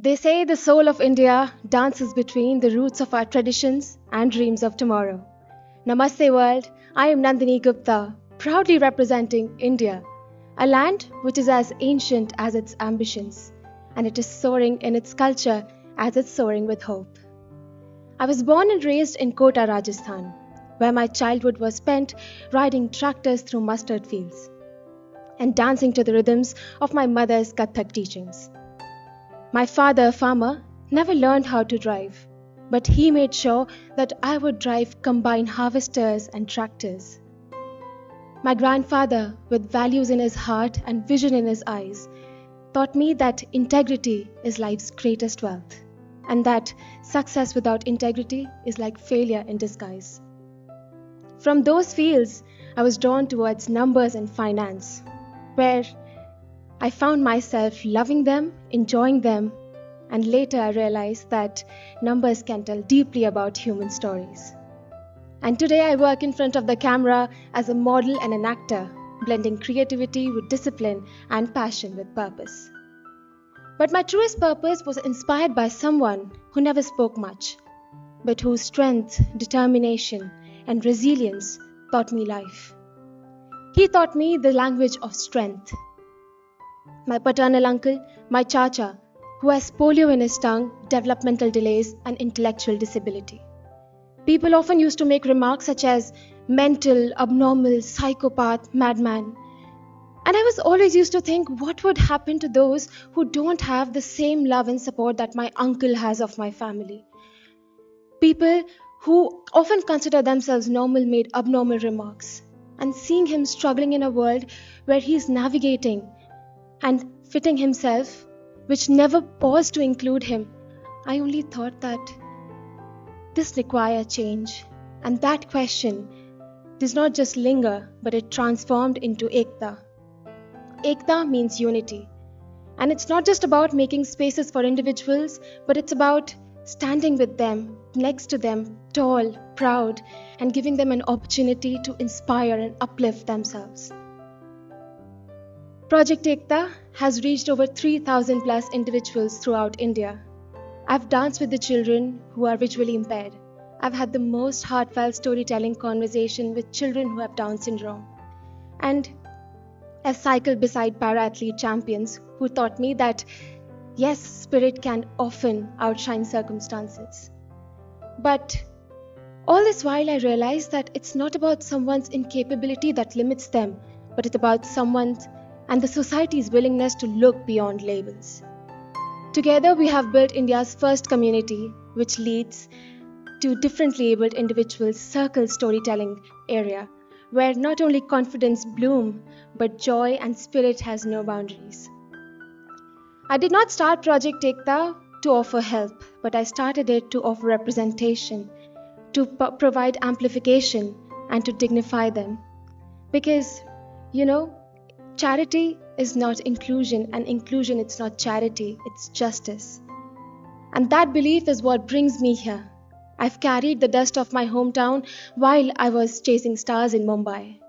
They say the soul of India dances between the roots of our traditions and dreams of tomorrow. Namaste world, I am Nandini Gupta, proudly representing India, a land which is as ancient as its ambitions, and it is soaring in its culture as it's soaring with hope. I was born and raised in Kota, Rajasthan, where my childhood was spent riding tractors through mustard fields and dancing to the rhythms of my mother's Kathak teachings. My father, a farmer, never learned how to drive, but he made sure that I would drive combine harvesters and tractors. My grandfather, with values in his heart and vision in his eyes, taught me that integrity is life's greatest wealth, and that success without integrity is like failure in disguise. From those fields, I was drawn towards numbers and finance, where I found myself loving them, enjoying them, and later I realized that numbers can tell deeply about human stories. And today I work in front of the camera as a model and an actor, blending creativity with discipline and passion with purpose. But my truest purpose was inspired by someone who never spoke much, but whose strength, determination, and resilience taught me life. He taught me the language of strength. My paternal uncle, my chacha, who has polio in his tongue, developmental delays, and intellectual disability. People often used to make remarks such as mental, abnormal, psychopath, madman. And I was always used to think, what would happen to those who don't have the same love and support that my uncle has of my family? People who often consider themselves normal made abnormal remarks. And seeing him struggling in a world where he is navigating and fitting himself, which never paused to include him, I only thought that this required change. And that question does not just linger, but it transformed into Ekta. Ekta means unity. And it's not just about making spaces for individuals, but it's about standing with them, next to them, tall, proud, and giving them an opportunity to inspire and uplift themselves. Project Ekta has reached over 3,000 plus individuals throughout India. I've danced with the children who are visually impaired. I've had the most heartfelt storytelling conversation with children who have Down syndrome. And I've cycled beside para-athlete champions who taught me that, yes, spirit can often outshine circumstances. But all this while I realized that it's not about someone's incapability that limits them, but it's about someone's and the society's willingness to look beyond labels. Together, we have built India's first community, which leads to differently abled individuals' circle storytelling area, where not only confidence bloom, but joy and spirit has no boundaries. I did not start Project Ekta to offer help, but I started it to offer representation, to provide amplification, and to dignify them. Because, charity is not inclusion, and inclusion is not charity, it's justice. And that belief is what brings me here. I've carried the dust of my hometown while I was chasing stars in Mumbai.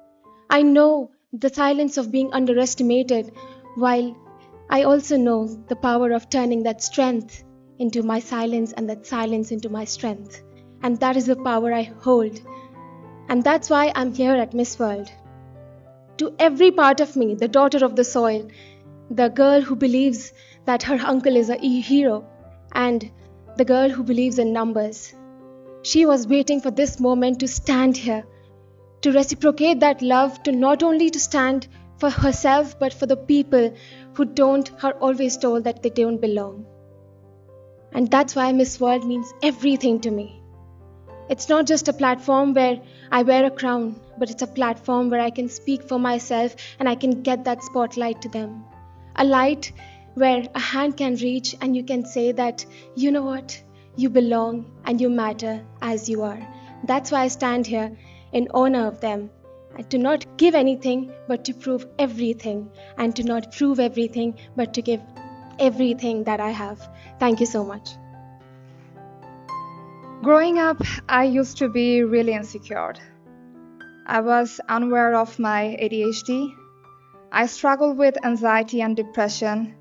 I know the silence of being underestimated, while I also know the power of turning that strength into my silence and that silence into my strength. And that is the power I hold. And that's why I'm here at Miss World. To every part of me, the daughter of the soil, the girl who believes that her uncle is a hero, and the girl who believes in numbers. She was waiting for this moment to stand here, to reciprocate that love, to not only to stand for herself, but for the people who are always told that they don't belong. And that's why Miss World means everything to me. It's not just a platform where I wear a crown, but it's a platform where I can speak for myself and I can get that spotlight to them. A light where a hand can reach and you can say that, you know what, you belong and you matter as you are. That's why I stand here in honor of them. And to not give anything, but to prove everything. And to not prove everything, but to give everything that I have. Thank you so much. Growing up, I used to be really insecure. I was unaware of my ADHD. I struggled with anxiety and depression,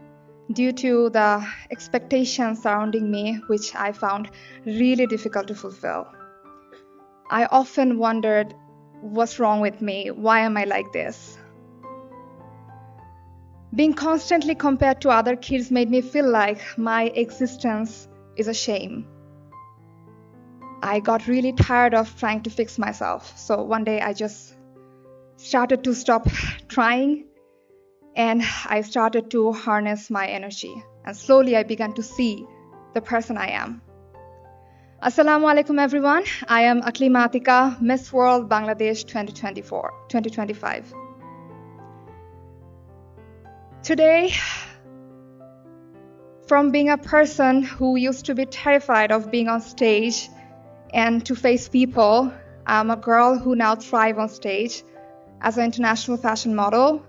due to the expectations surrounding me, which I found really difficult to fulfill. I often wondered, what's wrong with me? Why am I like this? Being constantly compared to other kids made me feel like my existence is a shame. I got really tired of trying to fix myself. So one day I just started to stop trying, and I started to harness my energy. And slowly I began to see the person I am. Assalamu alaikum everyone. I am Aklima Atika, Miss World Bangladesh 2025. Today, from being a person who used to be terrified of being on stage and to face people, I'm a girl who now thrives on stage as an international fashion model,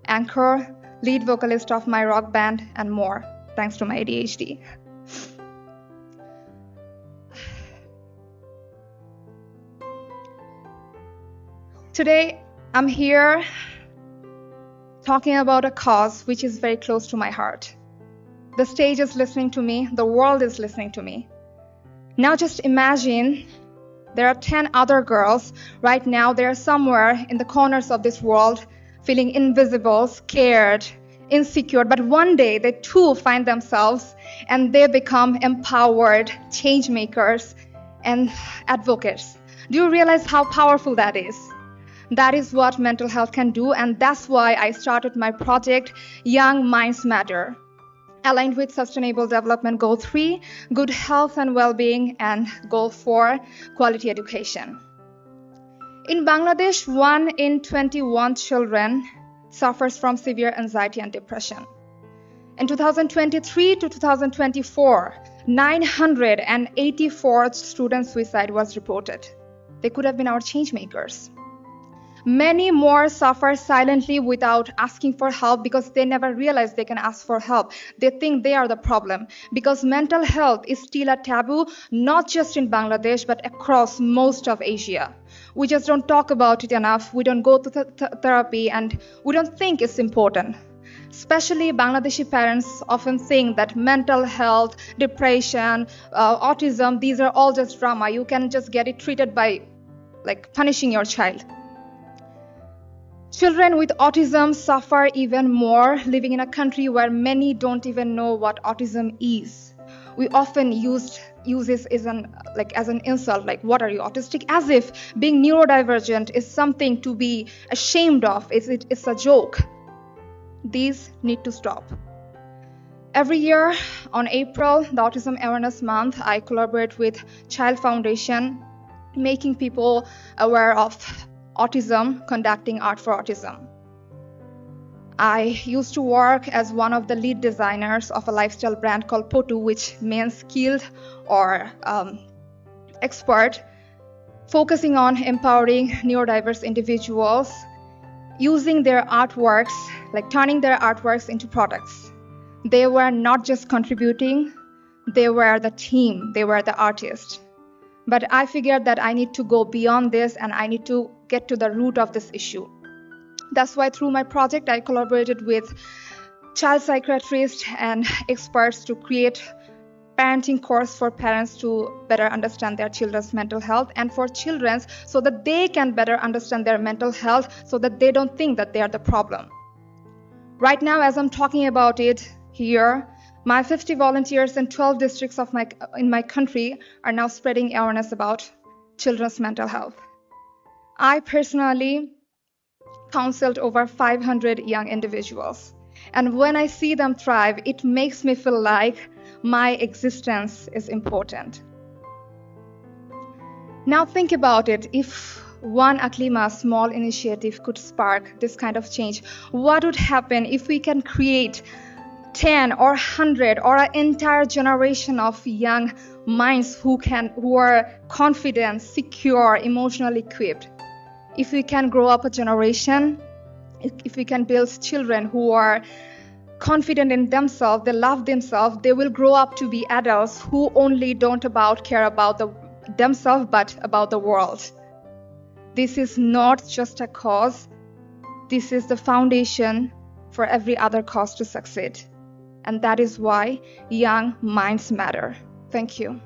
anchor, lead vocalist of my rock band, and more, thanks to my ADHD. Today, I'm here talking about a cause which is very close to my heart. The stage is listening to me, the world is listening to me. Now just imagine there are 10 other girls right now, they're somewhere in the corners of this world feeling invisible, scared, insecure, but one day they too find themselves and they become empowered change makers and advocates. Do you realize how powerful that is? That is what mental health can do, and that's why I started my project, Young Minds Matter, aligned with Sustainable Development Goal 3, Good Health and Well-being, and Goal 4, Quality Education. In Bangladesh, 1 in 21 children suffers from severe anxiety and depression. In 2023 to 2024, 984 student suicide was reported. They could have been our change makers. Many more suffer silently without asking for help because they never realize they can ask for help. They think they are the problem because mental health is still a taboo, not just in Bangladesh, but across most of Asia. We just don't talk about it enough. We don't go to therapy, and we don't think it's important. Especially Bangladeshi parents often think that mental health, depression, autism, these are all just drama. You can just get it treated by punishing your child. Children with autism suffer even more, living in a country where many don't even know what autism is. We often use this as an insult, like, what are you, autistic? As if being neurodivergent is something to be ashamed of. It's a joke. These need to stop. Every year on April, the Autism Awareness Month, I collaborate with Child Foundation, making people aware of autism, conducting Art for Autism. I used to work as one of the lead designers of a lifestyle brand called Potu, which means skilled or expert, focusing on empowering neurodiverse individuals, using their artworks, turning their artworks into products. They were not just contributing, they were the team, they were the artist. But I figured that I need to go beyond this and I need to get to the root of this issue. That's why through my project, I collaborated with child psychiatrists and experts to create parenting course for parents to better understand their children's mental health, and for children so that they can better understand their mental health so that they don't think that they are the problem. Right now, as I'm talking about it here, my 50 volunteers in 12 districts in my country are now spreading awareness about children's mental health. I personally counseled over 500 young individuals. And when I see them thrive, it makes me feel like my existence is important. Now think about it. If one Aklima small initiative could spark this kind of change, what would happen if we can create 10 or 100 or an entire generation of young minds who are confident, secure, emotionally equipped? If we can grow up a generation, if we can build children who are confident in themselves, they love themselves, they will grow up to be adults who only don't care about themselves but about the world. This is not just a cause, this is the foundation for every other cause to succeed. And that is why young minds matter. Thank you.